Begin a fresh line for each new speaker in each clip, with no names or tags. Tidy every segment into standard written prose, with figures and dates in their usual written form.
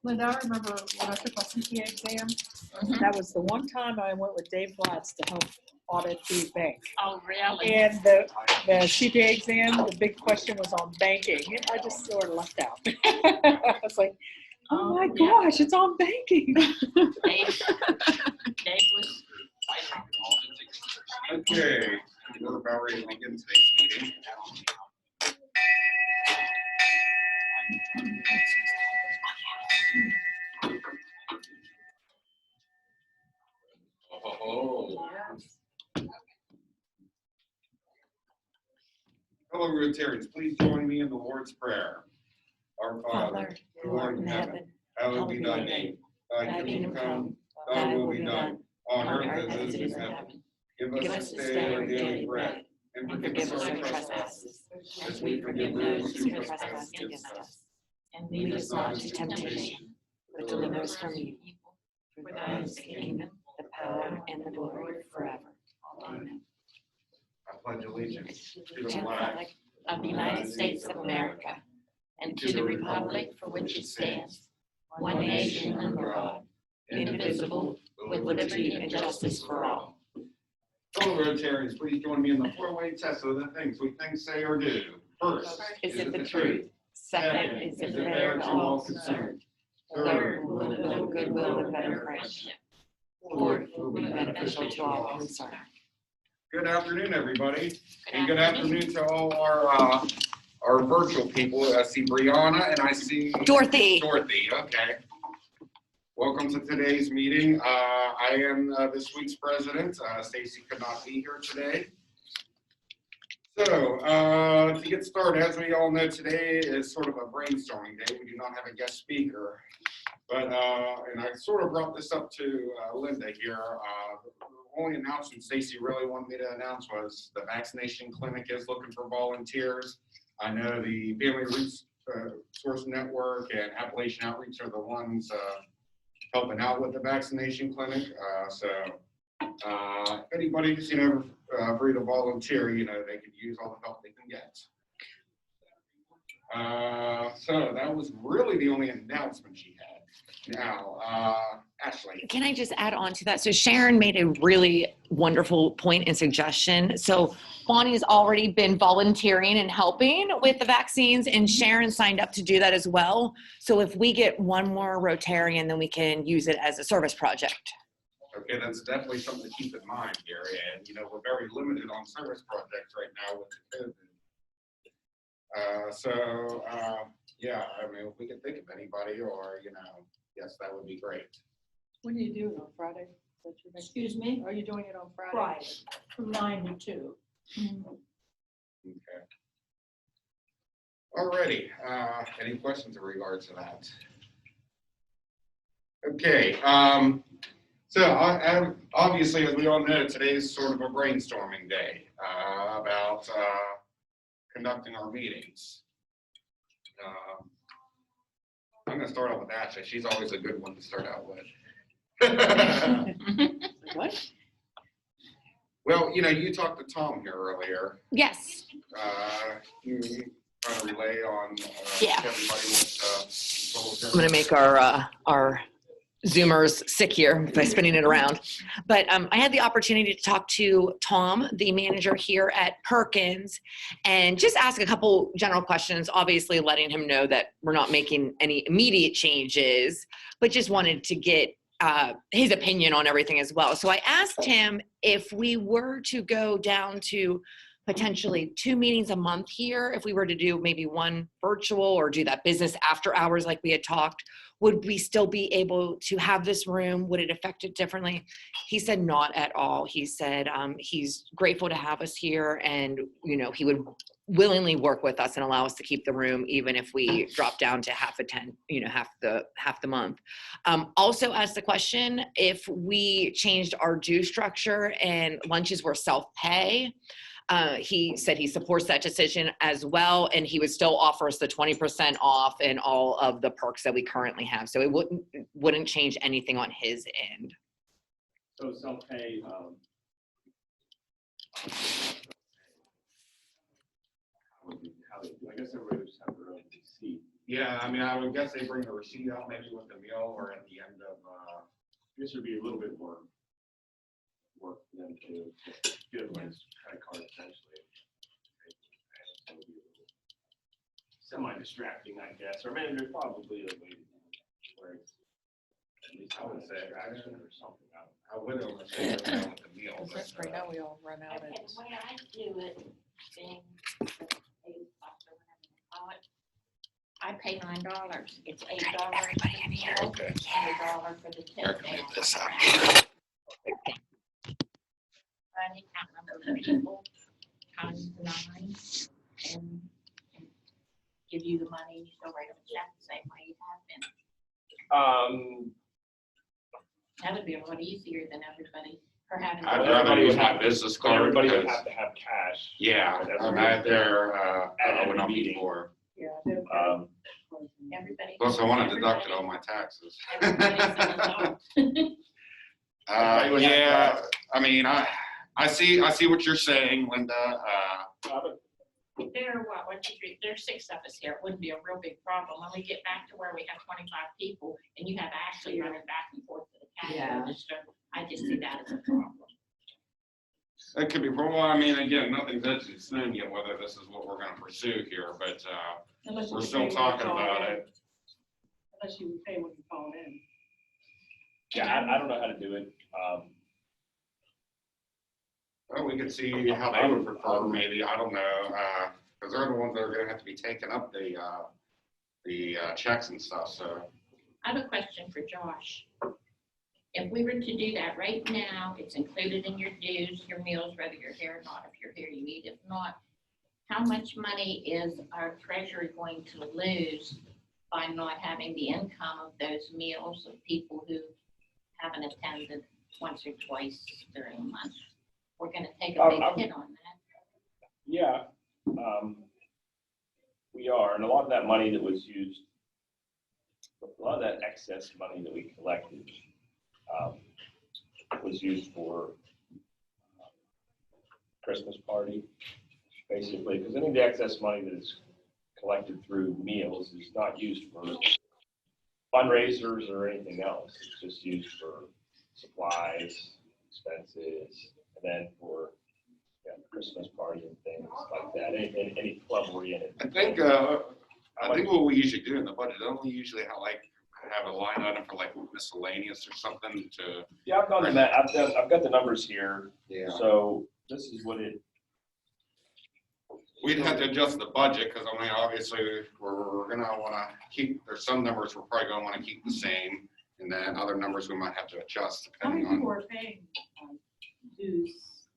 Linda, I remember when I took my CPA exam,
Mhm.
that was the one time I went with Dave Glatz to help audit the bank.
Oh, really?
And the CPA exam, the big question was on banking. And I just sort of left out. I was like, oh my gosh, it's on banking.
Dave was.
Okay, we're about ready to begin today's meeting. Oh. Fellow Rotarians, please join me in the Lord's Prayer. Our Father, who art in heaven, hallowed be thy name. Thy kingdom come, thy will be done, on earth as it is in heaven. Give us this day our daily bread, and forgive us our trespasses, as we forgive those who trespass against us.
And lead us not into temptation, but deliver us from evil. For thine is the kingdom, the power, and the glory forever. Amen.
I pledge allegiance to
To
the
the
flag
flag of the United States of America, and to the republic for which it stands, one nation under God, indivisible, with liberty and justice for all.
Fellow Rotarians, please join me in the four-way test of the things we think, say, or do. First,
Is it the truth? Second, is it fair to all concerned? Third, will it build goodwill and better friendship? Fourth, will be beneficial to all concerned.
Good afternoon, everybody, and good afternoon to all our virtual people. I see Brianna and I see
Dorothy.
Dorothy, okay. Welcome to today's meeting. I am this week's president. Stacy could not be here today. So to get started, as we all know, today is sort of a brainstorming day. We do not have a guest speaker, but and I sort of brought this up to Linda here. The only announcement Stacy really wanted me to announce was the vaccination clinic is looking for volunteers. I know the Family Resource Network and Appalachian Outreach are the ones helping out with the vaccination clinic. So if anybody's, free to volunteer, they could use all the help they can get. So that was really the only announcement she had. Now, Ashley.
Can I just add on to that? So Sharon made a really wonderful point and suggestion. So Bonnie's already been volunteering and helping with the vaccines, and Sharon signed up to do that as well. So if we get one more Rotarian, then we can use it as a service project.
Okay, that's definitely something to keep in mind here. And, we're very limited on service projects right now with the COVID. Yeah, I mean, if we can think of anybody or, yes, that would be great.
When do you do it, on Friday?
Excuse me?
Are you doing it on Friday?
Friday, from 9 to 2.
Okay. Alrighty, any questions in regards to that? Okay, so obviously, as we all know, today is sort of a brainstorming day about conducting our meetings. I'm going to start off with Ashley. She's always a good one to start out with.
What?
Well, you talked to Tom here earlier.
Yes.
You trying to relay on
Yeah.
everybody with
I'm going to make our Zoomers sick here by spinning it around. But I had the opportunity to talk to Tom, the manager here at Perkins, and just ask a couple general questions, obviously letting him know that we're not making any immediate changes, but just wanted to get his opinion on everything as well. So I asked him if we were to go down to potentially 2 meetings a month here, if we were to do maybe one virtual or do that business after hours like we had talked, would we still be able to have this room? Would it affect it differently? He said not at all. He said he's grateful to have us here, and he would willingly work with us and allow us to keep the room even if we drop down to half the month. Also asked the question if we changed our due structure and lunches were self-pay. He said he supports that decision as well, and he would still offer us the 20% off and all of the perks that we currently have. So it wouldn't change anything on his end.
So self-pay, I guess everybody would just have their own seat.
Yeah, I mean, I would guess they bring the receipt out maybe with the meal or at the end of,
This would be a little bit more work for them to get everyone's credit card essentially. And so it'd be a little semi-distracting, I guess, or maybe there's probably a way to do it where it's at least
I would say,
distraction or something.
I would almost say with the meal. but,
Because right now we all run out
Okay,
at.
the way I do it, being the 8 o'clock or whatever they call it, I pay $9. It's $8 for the meal,
Okay.
$1 for the tip.
this up.
Running count number of people times 9 and give you the money, you still write them a check the same way you have been. That would be a lot easier than everybody for having.
I'd
to-
rather
Everybody
use
would
my
have-
business
But
card.
everybody would
because-
have to have cash.
Yeah,
That's
I'm
weird.
at there,
At
when
every
I'm
meeting.
before.
Yeah. they're
Um,
Everybody.
Plus, I want to deduct
everybody-
it on my taxes.
everybody's an adult.
Everybody would have
Yeah, I mean, I see what you're saying, Linda.
There are what, 1, 2, 3, there's 6 of us here. It wouldn't be a real big problem. When we get back to where we have 25 people and you have Ashley running back and forth to the cash
Yeah.
register, I just see that as a problem.
It could be, well, I mean, again, nothing's etched in stone yet, whether this is what we're gonna pursue here, but,
Unless you
we're
pay
still
when you
talking
call
about
in.
it.
Unless you pay when you call in.
Yeah, I don't know how to do it.
Well, we could see how they would prefer, maybe, I don't know, because they're the ones that are gonna have to be taking up the checks and stuff, so.
I have a question for Josh. If we were to do that right now, it's included in your dues, your meals, whether you're here or not. If you're here, you eat. If not, how much money is our treasury going to lose by not having the income of those meals of people who haven't attended once or twice during a month? We're gonna take a big hit on that.
Yeah, we are, and a lot of that money that was used, a lot of that excess money that we collected was used for Christmas party, basically, because any of the excess money that is collected through meals is not used for fundraisers or anything else. It's just used for supplies, expenses, and then for Christmas party and things like that, any club oriented.
I think what we usually do in the budget, don't we usually have a line item for like miscellaneous or something to?
Yeah, I've gone to that. I've got the numbers here.
Yeah.
So this is what it.
We'd have to adjust the budget, because I mean, obviously, we're gonna wanna keep, there's some numbers we're probably gonna wanna keep the same, and then other numbers we might have to adjust
How many
depending
people
on.
are paying dues,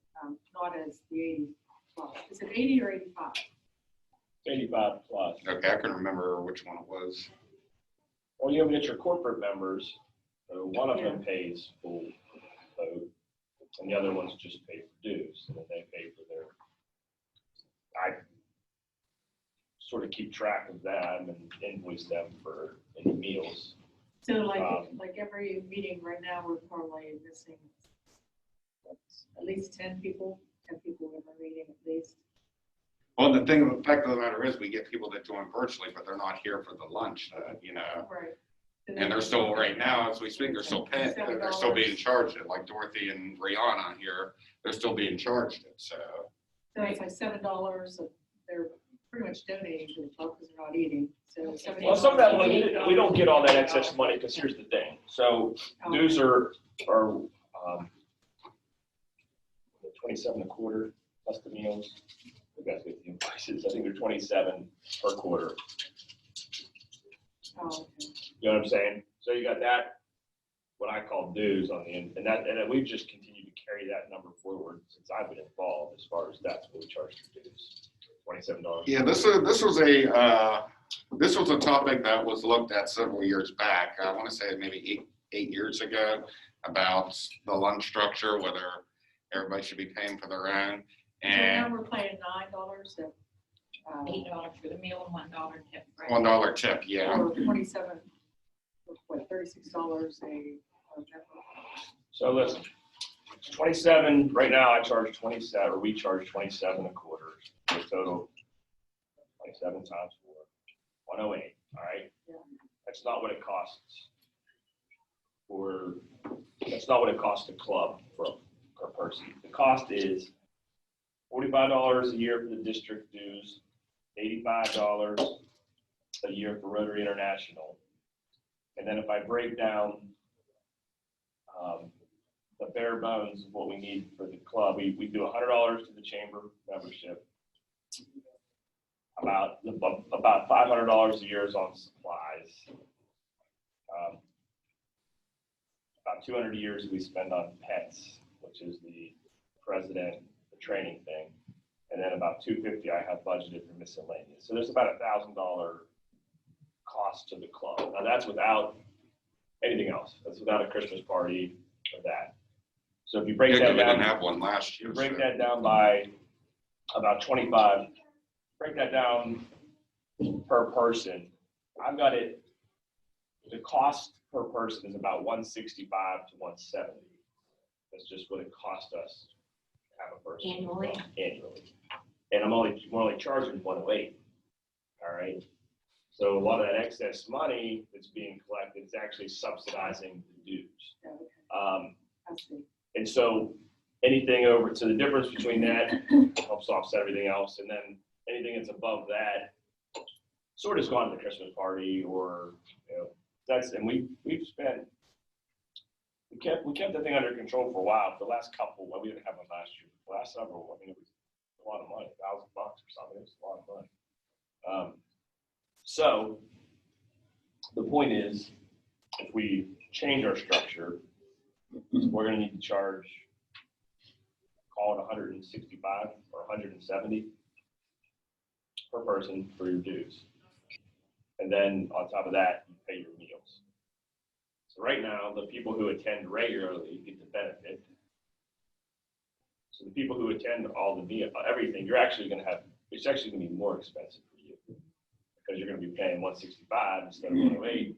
not as the 80? Well, is it 80 or 85?
85 plus.
Okay, I can remember which one it was.
Well, you have get your corporate members. So one of them pays full load, and the other ones just pay for dues, and then they pay for their. I sort of keep track of them and invoice them for any meals.
So like every meeting right now, we're probably missing at least 10 people every meeting at least.
Well, the fact of the matter is, we get people that join virtually, but they're not here for the lunch, you know.
Right.
And they're still, right now, as we speak, they're still paying, they're still being charged it, like Dorothy and Rihanna here, they're still being charged it, so.
So it's like $7, and they're pretty much donating to the club because they're not eating, so $7.
Well, some of that money, we don't get all that excess money, because here's the thing. So dues are 27 a quarter plus the meals. You guys get the invoices. I think they're 27 per quarter.
Oh, okay.
You know what I'm saying? So you got that, what I call dues on the end, and we've just continued to carry that number forward since I've been involved, as far as that's what we charge for dues, $27.
Yeah, this was a topic that was looked at several years back. I want to say maybe eight years ago, about the lunch structure, whether everybody should be paying for their own.
So now
And
we're paying $9, so.
$8 for the meal and $1 tip. right?
$1 tip, yeah.
Or 27, what, $36 a.
So listen, it's 27, right now I charge 27, or we charge 27 a quarter, for a total 27 times 4, 108. all right? That's not what it costs that's not what it costs the club per person. The cost is $45 a year for the district dues, $85 a year for Rotary International. And then if I break down the bare bones of what we need for the club, we do $100 to the chamber membership. About $500 a year is on supplies. About $200 a year we spend on pets, which is the president, the training thing. And then about $250 I have budgeted for miscellaneous. So there's about $1,000 cost to the club. Now that's without anything else. That's without a Christmas party or that. So if you break that
We didn't
down,
have one last year.
you break that down by about 25, break that down per person. I've got it, the cost per person is about $165 to $170. That's just what it cost us to have a person. Annually. And we're only charging $108. All right. So a lot of that excess money that's being collected is actually subsidizing the dues. And so anything over, so the difference between that helps offset everything else. And then anything that's above that sort of has gone to the Christmas party or, and we've spent, we kept the thing under control for a while. For the last couple, well, we didn't have one last year. The last several, I mean, it was a lot of money, $1,000 or something. It was a lot of money. So the point is, if we change our structure, we're going to need to charge, call it 165 or 170 per person for your dues. And then on top of that, you pay your meals. So right now, the people who attend regularly get the benefit. So the people who attend all the meal, everything, you're actually going to have, it's actually going to be more expensive for you because you're going to be paying 165 instead of 108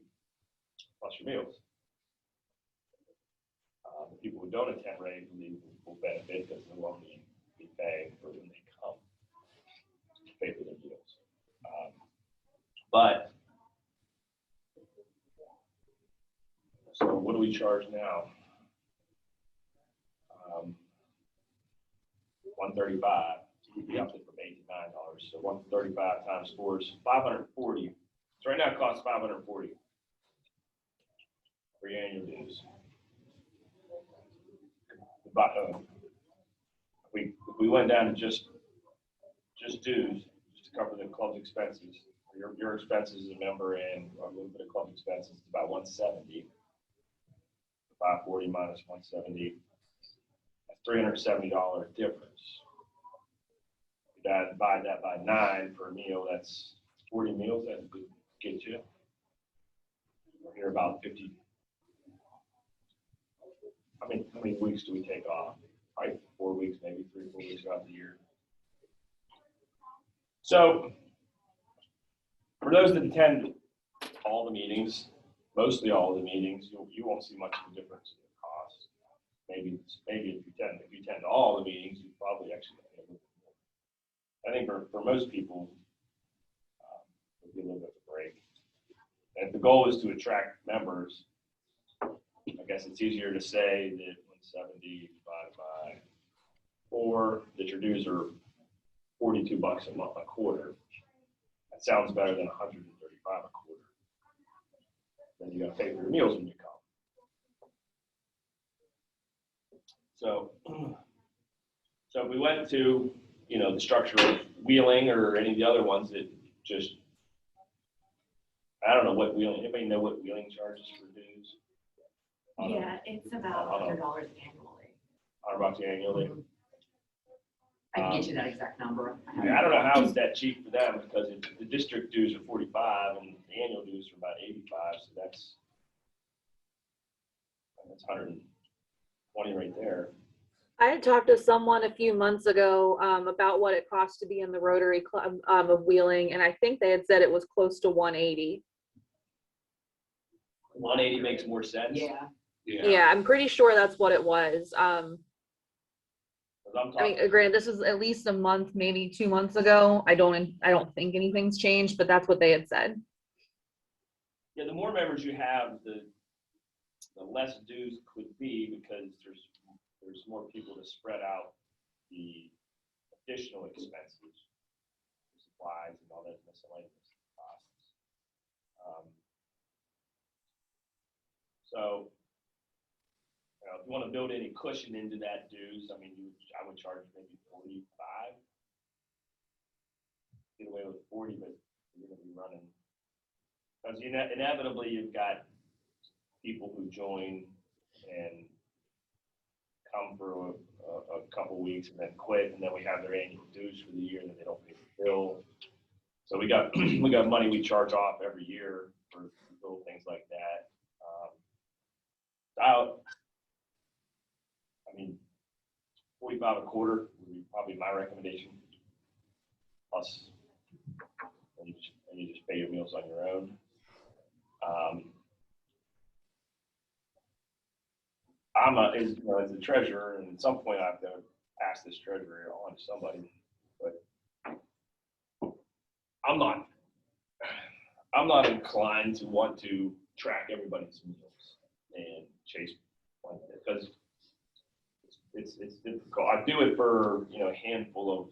plus your meals. The people who don't attend regularly will benefit because they won't be paying for when they come to pay for their meals. But so what do we charge now? 135. We upped it from $8 to $9. So 135 times 4 is 540. So right now it costs 540 for your annual dues. But if we went down to just dues, just to cover the club's expenses, your expenses as a member and a little bit of club expenses, it's about 170. 540 minus 170, that's $370 difference. You divide that by 9 per meal, that's 40 meals that would get you. We're here about 50. How many weeks do we take off? Right, 4 weeks, maybe 3 or 4 weeks throughout the year. So for those that attend all the meetings, mostly all of the meetings, you won't see much of a difference in the cost. Maybe if you attend all the meetings, you probably actually pay a little bit more. I think for most people, it'll be a little bit of a break. And if the goal is to attract members, I guess it's easier to say that 170 divided by 4, that your dues are $42 a month, a quarter. That sounds better than 135 a quarter. Then you got to pay for your meals when you come. So if we went to, the structure of Wheeling or any of the other ones that just, I don't know what Wheeling, anybody know what Wheeling charges for dues?
Yeah, it's about $100 annually.
$100 annually.
I can get you that exact number.
I don't know how it's that cheap for them because the district dues are 45 and the annual dues are about 85, so that's 120 right there.
I had talked to someone a few months ago about what it cost to be in the Rotary Club of Wheeling, and I think they had said it was close to 180.
180 makes more sense.
Yeah, I'm pretty sure that's what it was. I mean, granted, this was at least a month, maybe 2 months ago. I don't think anything's changed, but that's what they had said.
Yeah, the more members you have, the less dues could be, because there's more people to spread out the additional expenses, supplies and all that miscellaneous costs. So, if you want to build any cushion into that dues, I mean, I would charge maybe 45. Get away with 40, but you're going to be running, because inevitably you've got people who join and come for a couple weeks and then quit, and then we have their annual dues for the year, and then they don't pay the bill. So we got money we charge off every year for little things like that. I mean, 45 a quarter would be probably my recommendation. Plus, and you just pay your meals on your own. As the treasurer, and at some point I have to pass this treasurer on to somebody, but I'm not inclined to want to track everybody's meals and chase one, because it's difficult. I do it for a handful of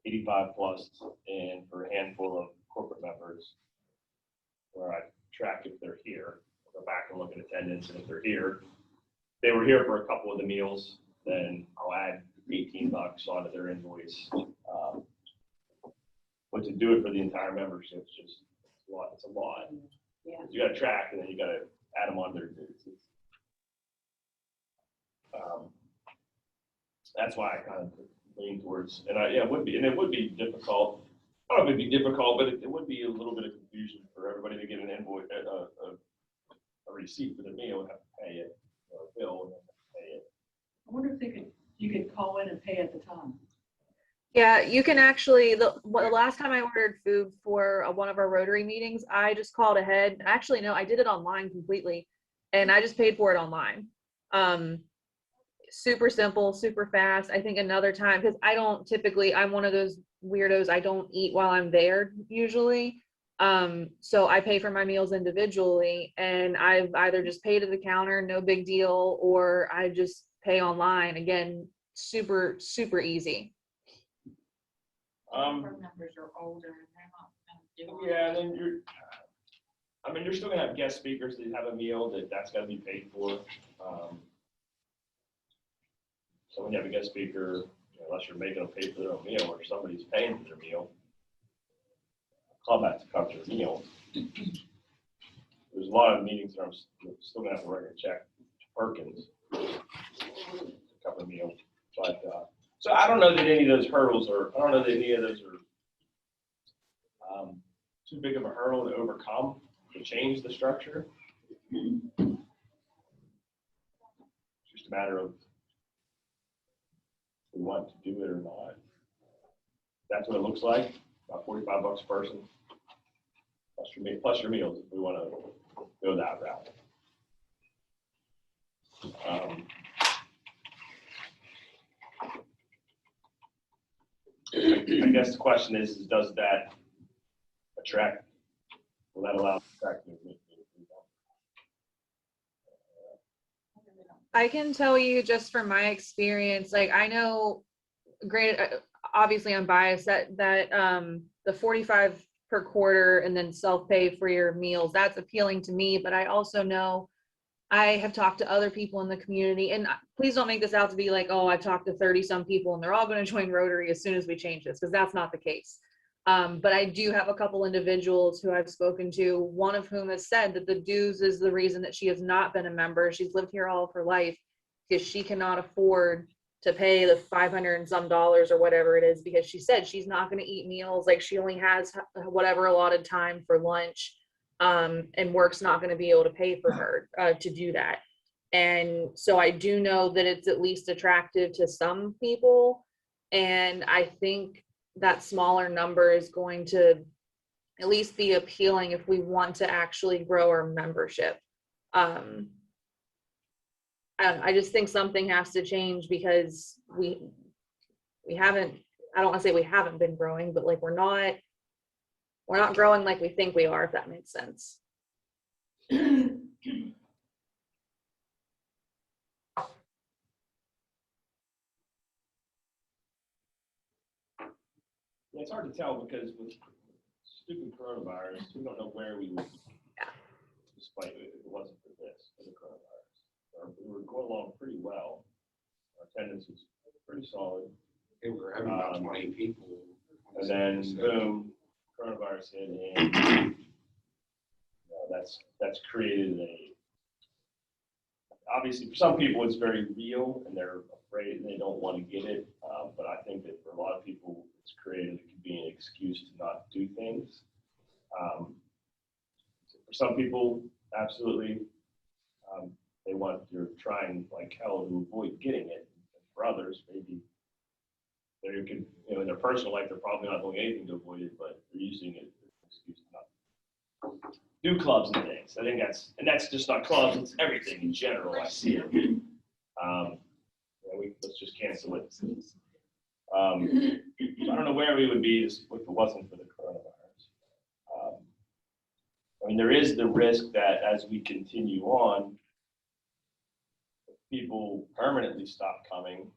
85 plus, and for a handful of corporate members, where I track if they're here. I'll go back and look at attendance, and if they're here, they were here for a couple of the meals, then I'll add $18 onto their invoice. But to do it for the entire membership, it's a lot. It's a lot.
Yeah.
You got to track, and then you got to add them on their dues. That's why I kind of lean towards, and it would be difficult. I don't know if it'd be difficult, but it would be a little bit of confusion for everybody to get an invoice, a receipt for the meal and have to pay it, or a bill and have to pay it.
I wonder if you could call in and pay at the time.
Yeah, you can actually, the last time I ordered food for one of our Rotary meetings, I just called ahead. Actually, no, I did it online completely, and I just paid for it online. Super simple, super fast. I think another time, because I'm one of those weirdos, I don't eat while I'm there usually. So I pay for my meals individually, and I've either just paid at the counter, no big deal, or I just pay online. Again, super, super easy.
Members are older and they're not going to do it.
Yeah, and then you're still gonna have guest speakers that have a meal that's gotta be paid for. So when you have a guest speaker, unless you're making them pay for their own meal, or somebody's paying for their meal, club has to cover their meal. There's a lot of meetings that I'm still gonna have to write a check to Perkins to cover a meal, but so I don't know that any of those hurdles are too big of a hurdle to overcome to change the structure. It's just a matter of if we want to do it or not. That's what it looks like, about $45 a person, plus your meals, if we want to go that route. I guess the question is does that attract, will that allow attract movement?
I can tell you just from my experience, like I know, granted, obviously I'm biased, that the 45 per quarter and then self-pay for your meals, that's appealing to me. But I also know I have talked to other people in the community, and please don't make this out to be like, oh, I've talked to 30 some people and they're all going to join Rotary as soon as we change this, because that's not the case. But I do have a couple individuals who I've spoken to, one of whom has said that the dues is the reason that she has not been a member. She's lived here all of her life because she cannot afford to pay the $500 and some or whatever it is, because she said she's not going to eat meals. Like she only has whatever allotted time for lunch, and work's not going to be able to pay for her to do that. And so I do know that it's at least attractive to some people. And I think that smaller number is going to at least be appealing if we want to actually grow our membership. I just think something has to change, because we haven't, I don't want to say we haven't been growing, but like we're not growing like we think we are, if that makes sense.
Yeah, it's hard to tell because with stupid coronavirus, we don't know where we would be. Despite if it wasn't for this, for the coronavirus. We were going along pretty well. Our attendance was pretty solid.
Hey, we were having about 20 people.
And then boom, coronavirus hit, and that's created obviously for some people it's very real and they're afraid and they don't want to get it. But I think that for a lot of people it's created, it could be an excuse to not do things. For some people, absolutely, they're trying like hell to avoid getting it. And for others, maybe they could, in their personal life, they're probably not doing anything to avoid it, but they're using it as an excuse to not do clubs and things. I think that's just not clubs, it's everything in general. I see it. Let's just cancel it. So I don't know where we would be if it wasn't for the coronavirus. I mean, there is the risk that as we continue on, people permanently stop coming.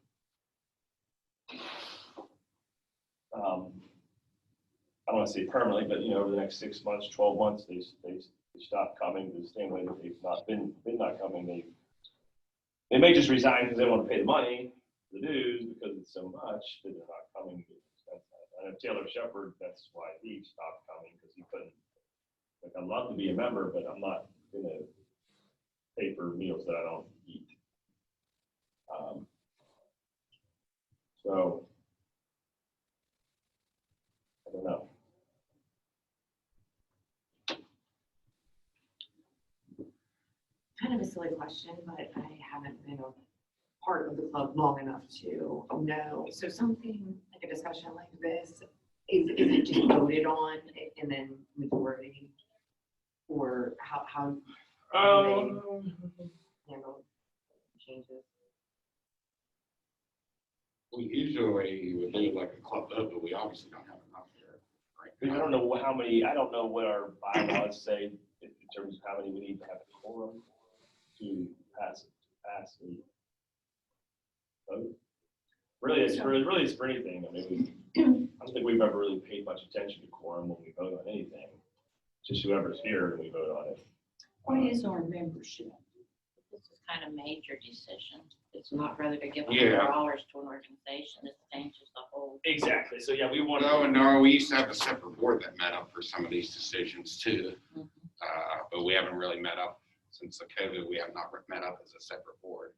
I don't want to say permanently, but over the next 6 months, 12 months, they stop coming the same way that they've not been not coming. They may just resign because they don't want to pay the money, the dues, because it's so much that they're not coming. I know Taylor Shepard, that's why he stopped coming because he couldn't. Like, I'd love to be a member, but I'm not going to pay for meals that I don't eat. So I don't know.
Kind of a silly question, but I haven't been a part of the club long enough to know. So something like a discussion like this, is it just voted on and then majority? Or how do they handle changes?
We usually would do like a club vote, but we obviously don't have enough here right
I
now.
don't know how many. I don't know what our bylaws say in terms of how many we need to have a quorum to pass the vote. Really, it's for anything. I mean, I don't think we've ever really paid much attention to quorum when we vote on anything. Just whoever's here and we vote on it.
What is our membership?
This is kind of major decision. It's not rather to give
Yeah.
$100 to an organization. This changes the whole.
Exactly. So yeah, we want
No, we used to have a separate board that met up for some of these decisions too.
Mhm.
But we haven't really met up since the COVID. We have not met up as a separate board.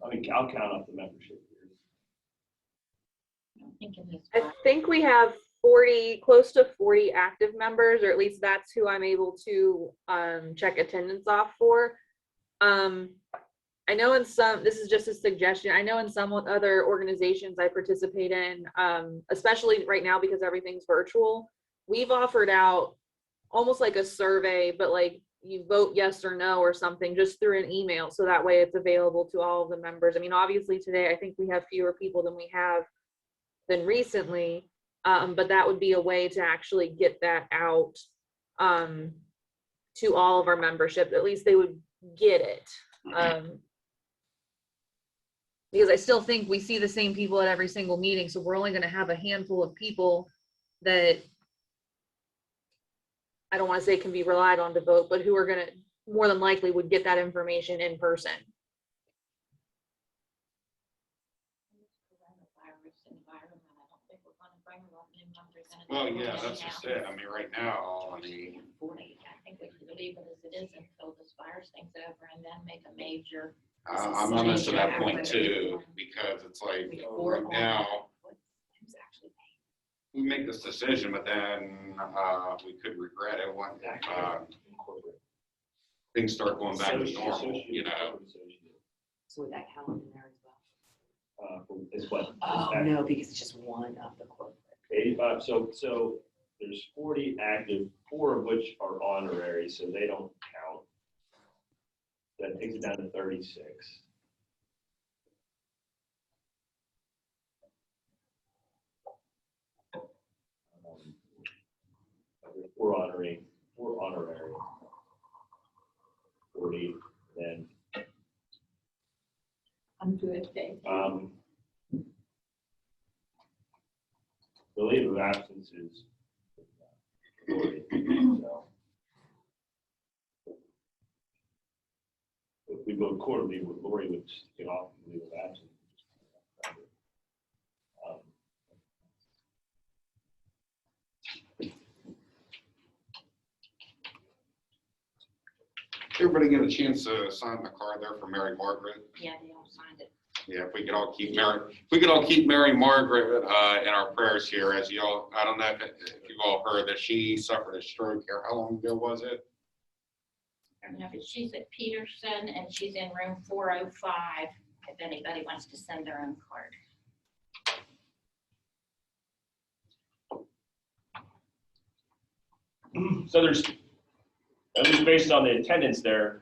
I mean, I'll count up the membership here.
I'm thinking this.
I think we have 40, close to 40 active members, or at least that's who I'm able to check attendance off for. I know in some, this is just a suggestion, I know in some other organizations I participate in, especially right now because everything's virtual, we've offered out almost like a survey, but like you vote yes or no or something just through an email. So that way it's available to all of the members. I mean, obviously today, I think we have fewer people than we have than recently, but that would be a way to actually get that out to all of our membership. At least they would get it. Because I still think we see the same people at every single meeting. So we're only going to have a handful of people that I don't want to say can be relied on to vote, but who are going to more than likely would get that information in person.
Well, yeah, that's just it. I mean, right now, I mean,
40. I think we should leave it as it is until this virus thing's over and then make a major.
I'm almost to that point too, because it's like right now,
Who's actually paying?
we make this decision, but then we could regret it when things start going back to normal, you know.
So would that count in there as well?
Is what?
Oh, no, because it's just one of the corporate.
85. So there's 40 active, 4 of which are honorary, so they don't count. That takes it down to 36. There's 4 honorary.
Good, thank you.
The leave of absence is Lori, so. If we go quarterly, Lori would get off the leave of absence. Um,
Everybody get a chance to sign the card there for Mary Margaret?
Yeah, they all signed it.
Yeah, if we could all keep Mary Margaret in our prayers here, as you all, I don't know if you've all heard that she suffered a stroke here. How long ago was it?
I don't know, but she's at Peterson and she's in room 405, if anybody wants to send their own card.
So there's, at least based on the attendance there,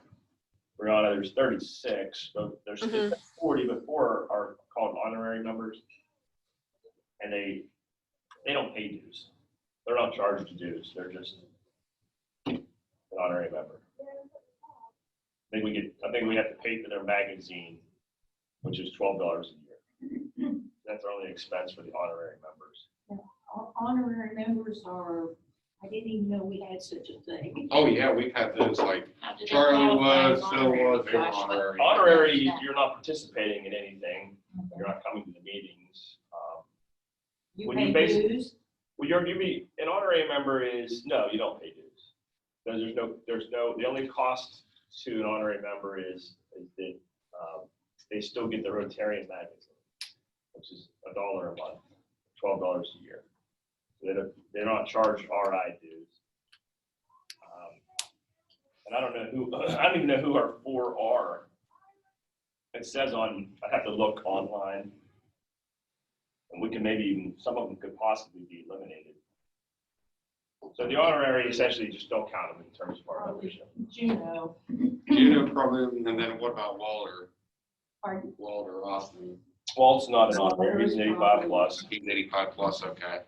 Brianna, there's 36, but there's 40 before are called honorary members. And they don't pay dues. They're not charged dues. They're just an honorary member. I think we have to pay for their magazine, which is $12 a year. That's our only expense for the honorary members.
Honorary members are, I didn't even know we had such a thing.
Oh, yeah, we've had those, like
How did they
Charlie
qualify as
was, Phil
honorary,
was, they were
Josh?
honorary.
Honorary, you're not participating in anything. You're not coming to the meetings.
You
When you
pay
base-
dues?
Well, an honorary member is, no, you don't pay dues. There's no, the only cost to an honorary member is that they still get the Rotarian magazine, which is $1 a month, $12 a year. They're not charged RI dues. And I don't even know who our 4 are. It says I have to look online. And we can maybe even, some of them could possibly be eliminated. So the honorary essentially just don't count them in terms of our membership.
Juno.
Probably, and then what about Walter?
Pardon?
Walter Austin,
Walt's not an honorary, he's an 85 plus.
he's 85 plus, okay.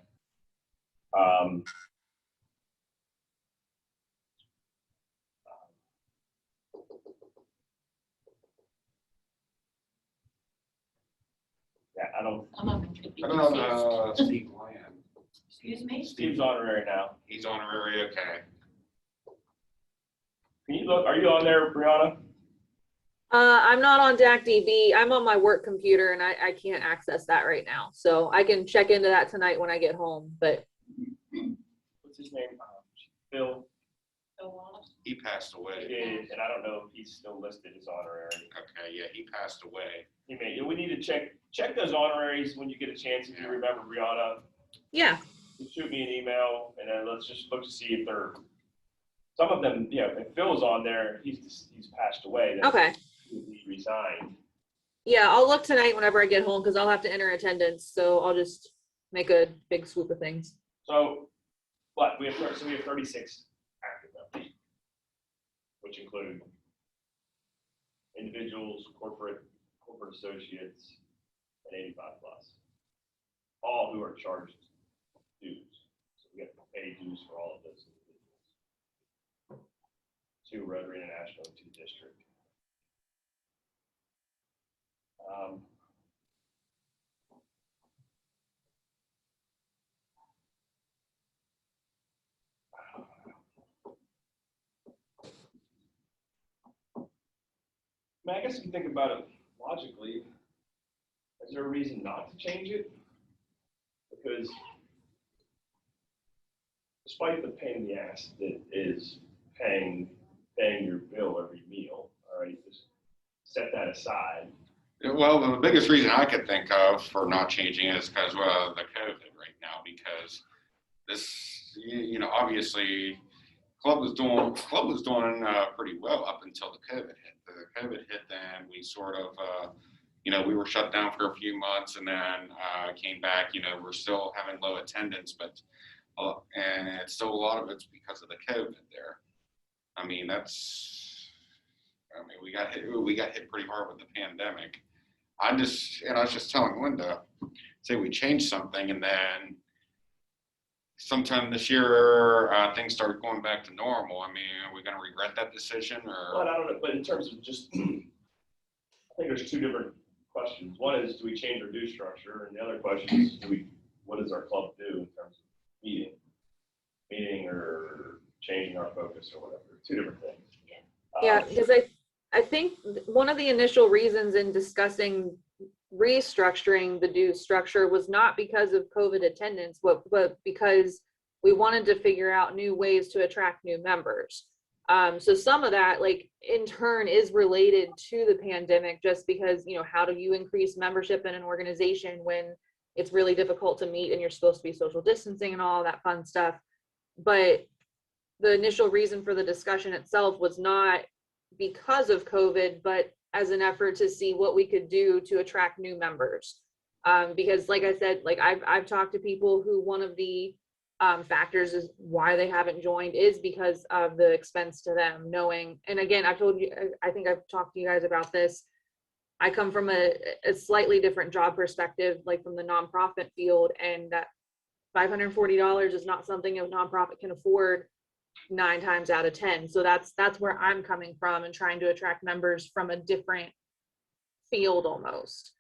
Yeah,
Some of them could be
I don't
deceased.
know, Steve Land,
Excuse me?
Steve's honorary now.
he's honorary, okay.
Can you look, are you on there, Brianna?
I'm not on DACDB. I'm on my work computer and I can't access that right now. So I can check into that tonight when I get home, but
What's his name? Phil.
Phil Wallace?
He passed away.
Did, and I don't know if he's still listed as honorary.
Okay, yeah, he passed away.
We need to check those honoraries when you get a chance, if you remember, Brianna.
yeah.
Shoot me an email and then let's just look to see if they're, some of them, if Phil's on there, he's passed away. then
Okay.
He resigned.
Yeah, I'll look tonight whenever I get home because I'll have to enter attendance. So I'll just make a big swoop of things.
So, but we have 36 active members, which include individuals, corporate associates, and 85 plus, all who are charged dues. So we have to pay dues for all of those individuals. 2 Rotary International, 2 District. I guess if you think about it logically, is there a reason not to change it? Because despite the pain in the ass that is paying your bill every meal, all right, just set that aside.
Well, the biggest reason I could think of for not changing it is because, well, the COVID right now, because this, obviously club was doing pretty well up until the COVID hit. The COVID hit, then we sort of, we were shut down for a few months and then came back. We're still having low attendance, but and it's still a lot of it's because of the COVID there. We got hit pretty hard with the pandemic. I was just telling Linda, say we change something and then sometime this year, things start going back to normal. Are we going to regret that decision or?
But I don't know, but in terms of just, I think there's 2 different questions. One is, do we change our due structure? And the other question is, what does our club do in terms of meeting or changing our focus or whatever? Two different things.
Yeah, because I think one of the initial reasons in discussing restructuring the due structure was not because of COVID attendance, but because we wanted to figure out new ways to attract new members. So some of that, like, in turn is related to the pandemic, just because, you know, how do you increase membership in an organization when it's really difficult to meet and you're supposed to be social distancing and all that fun stuff. But the initial reason for the discussion itself was not because of COVID, but as an effort to see what we could do to attract new members. Because like I said, like I've talked to people who one of the factors is why they haven't joined is because of the expense to them, knowing, and again, I've told you, I think I've talked to you guys about this. I come from a slightly different job perspective, like from the nonprofit field, and that $540 is not something a nonprofit can afford 9 times out of 10. So that's where I'm coming from and trying to attract members from a different field almost.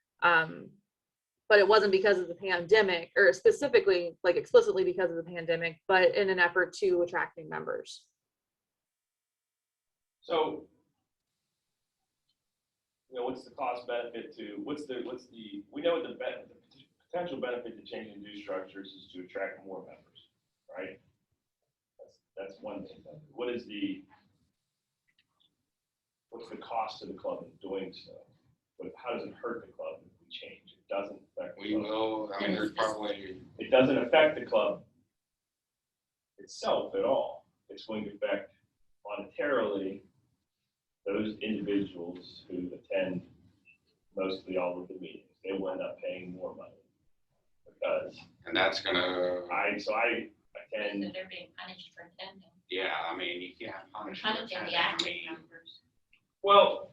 But it wasn't because of the pandemic, or specifically, like explicitly because of the pandemic, but in an effort to attract new members.
So, you know, what's the cost benefit to, we know what the potential benefit to changing due structures is to attract more members, right? That's one thing. What's the cost to the club in doing so? How does it hurt the club if we change? It doesn't affect the club.
I mean, there's probably.
It doesn't affect the club itself at all. It's going to affect monetarily those individuals who attend mostly all of the meetings. They will end up paying more money because.
And that's gonna.
I attend.
So they're being punished for attending.
Yeah, I mean, you can't punish.
Punishing the active members.
Well,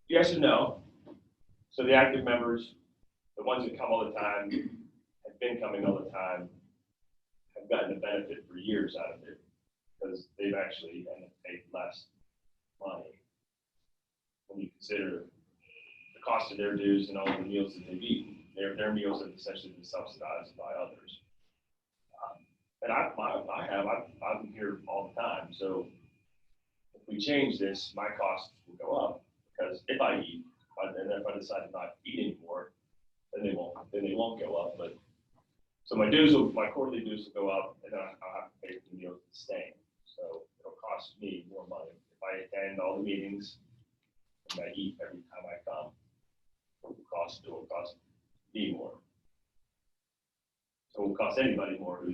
yes and no. So the active members, the ones that come all the time, have been coming all the time, have gotten the benefit for years out of it because they've actually ended up paid less money when you consider the cost of their dues and all the meals that they've eaten. Their meals have essentially been subsidized by others. And I'm here all the time. So if we change this, my costs will go up because if I eat, and if I decide to not eat anymore, then they won't go up. But so my quarterly dues will go up, and then I'll have to pay for the meals to stay. So it'll cost me more money if I attend all the meetings and I eat every time I come. It will cost me more. So it will cost anybody more who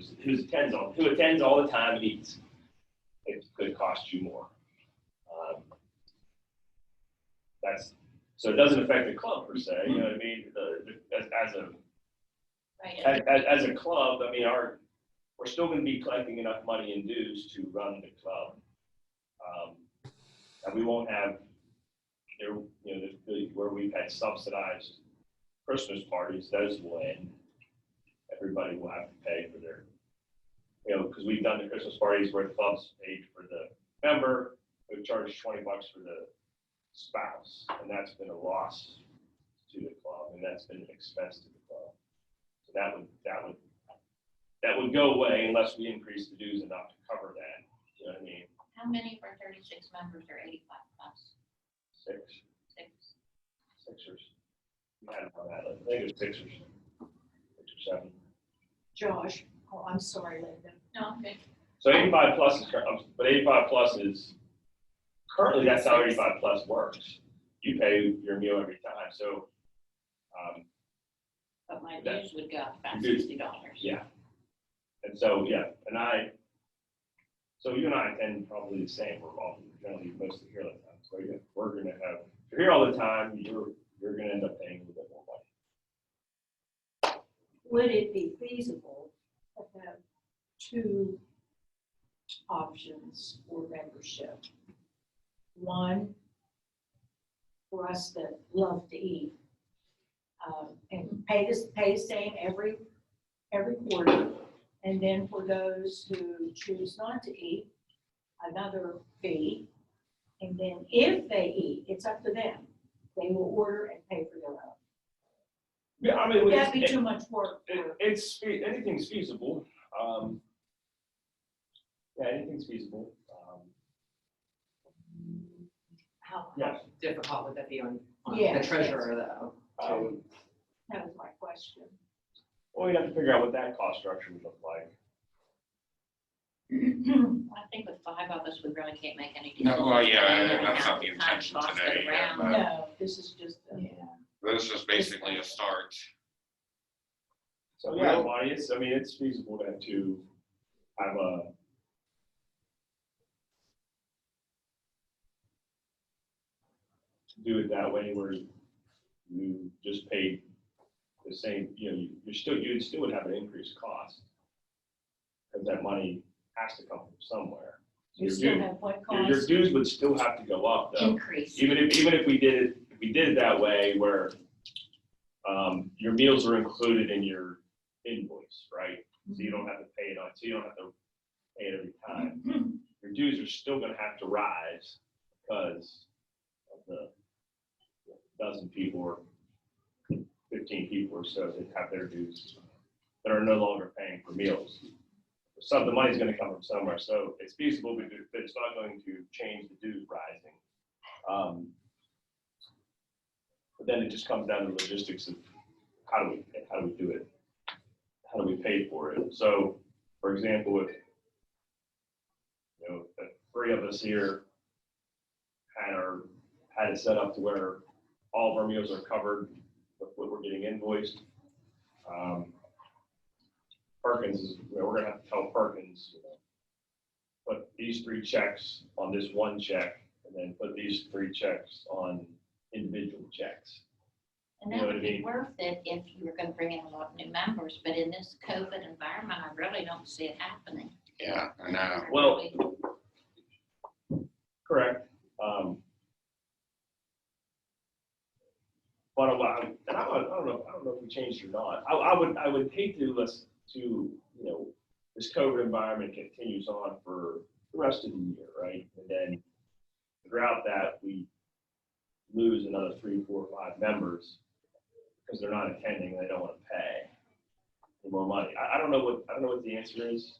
attends all the time and eats. It could cost you more. So it doesn't affect the club per se. You know what I mean? As a club, I mean, we're still going to be collecting enough money in dues to run the club, and we won't have where we've had subsidized Christmas parties. Those will end. Everybody will have to pay for their, because we've done the Christmas parties where the club's paid for the member. We've charged $20 for the spouse, and that's been a loss to the club, and that's been an expense to the club. So that would go away unless we increase the dues enough to cover that. You know what I mean?
How many of our 36 members are 85 plus?
Six. Sixers. I think it was six or seven.
Josh, oh, I'm sorry, Linda.
No, okay.
So 85 plus but 85 plus is currently that's how 85 plus works. You pay your meal every time. So
But my dues would go up about
Dues.
$60.
yeah. And so so you and I attend probably the same. We're all generally mostly here all the time. So we're gonna have, if you're here all the time, you're gonna end up paying a little bit more money.
Would it be feasible to have 2 options for membership? One, for us that love to eat, and pay the same every quarter. And then for those who choose not to eat, another fee. And then if they eat, it's up to them. they will order and pay for their own.
Yeah, I mean,
That'd be too much work.
anything's feasible. Yeah, anything's feasible.
How
Yeah.
difficult would that be on
Yeah,
the treasurer though?
That was my question.
Well, we'd have to figure out what that cost structure would look like.
I think with 5 of us, we really can't make any decisions.
No, well, yeah,
today.
that's not the
Time to
intention
toss it
today,
around.
but-
No, this is just,
This is basically a start.
So yeah, Bonnie, it's feasible to have do it that way where you just pay the same, you'd still would have an increased cost. Because that money has to come from somewhere.
you
Your
still
dues-
have what
Your
cost?
dues would still have to go up though.
Increase.
Even if we did it that way where your meals are included in your invoice, right? So you don't have to pay it every time. Your dues are still gonna have to rise because of the dozen people or 15 people or so that have their dues that are no longer paying for meals. So the money's gonna come from somewhere, so it's feasible, but it's not going to change the dues rising. But then it just comes down to the logistics of how do we do it? How do we pay for it? So, for example, if 3 of us here had it set up to where all of our meals are covered with what we're getting invoiced. Perkins is, we're gonna have to tell Perkins, put these 3 checks on this one check, and then put these 3 checks on individual checks.
And
You
that
know what
would
I
be
mean?
worth it if you were gonna bring in a lot of new members, but in this COVID environment, I really don't see it happening.
Yeah, I know.
I
Well,
really-
correct. But I don't know if we changed or not. I would hate to this COVID environment continues on for the rest of the year, right? And then throughout that, we lose another 3, 4, 5 members because they're not attending and they don't want to pay any more money. I don't know what the answer is.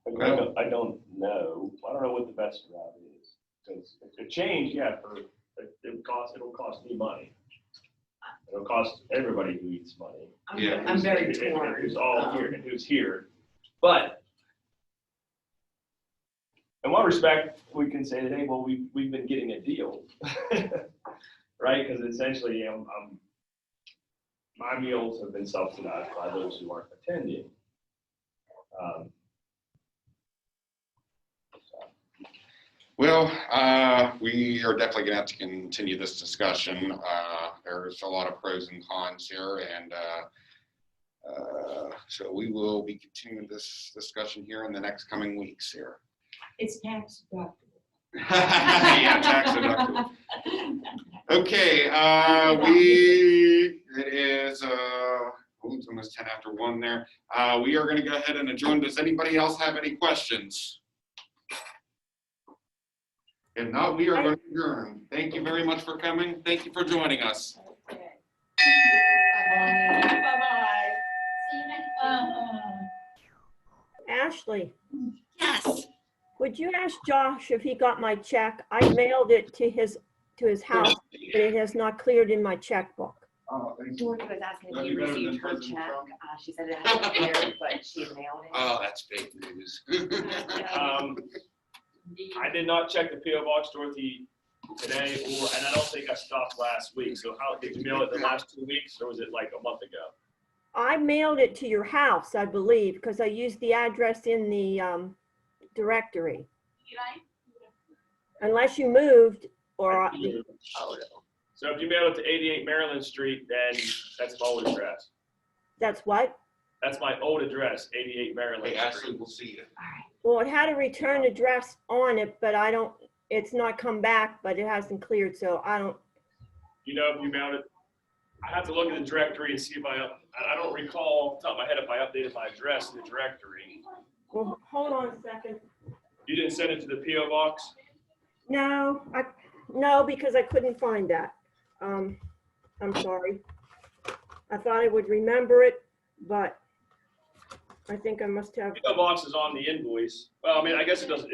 I don't know. I don't know what the best route is. Because if it change, yeah, it'll cost me money. It'll cost everybody who eats money.
Yeah.
I'm very
And
torn.
who's all here and who's here. But in one respect, we can say that, hey, well, we've been getting a deal, right? Because essentially, my meals have been subsidized by those who aren't attending.
Well, we are definitely gonna have to continue this discussion. There's a lot of pros and cons here, and so we will be continuing this discussion here in the next coming weeks here.
It's tax deductible.
Yeah, tax deductible. Okay, it is it's almost 10 after 1 there. We are gonna go ahead and adjourn. Does anybody else have any questions? If not, we are going to adjourn. Thank you very much for coming. Thank you for joining us.
Okay.
Bye-bye.
Bye-bye.
See you next week.
Ashley,
Yes.
would you ask Josh if he got my check? I mailed it to his house, but it has not cleared in my checkbook.
Oh, thank you.
Georgia was asking if
That'd
you
be better
received
than
her
President
check.
Trump.
She said it hasn't cleared, but she mailed it.
Oh, that's big news.
I did not check the PO box, Dorothy, today, and I don't think I stopped last week. So how did you mail it the last 2 weeks, or was it like a month ago?
I mailed it to your house, I believe, because I used the address in the directory. Unless you moved or,
So if you mail it to 88 Maryland Street, then that's my old address.
that's what?
That's my old address, 88 Maryland
Hey, Ashley,
Street.
we'll see you.
Well, it had a return address on it, but it's not come back, but it hasn't cleared, so I don't,
You know if you mailed it? I have to look at the directory and see if I don't recall off the top of my head if I updated my address in the directory.
well, hold on a second.
You send it to the PO box?
No, no, because I couldn't find that. I'm sorry. I thought I would remember it, but I think I must have.
PO box is on the invoice. Well, I mean, I guess it doesn't,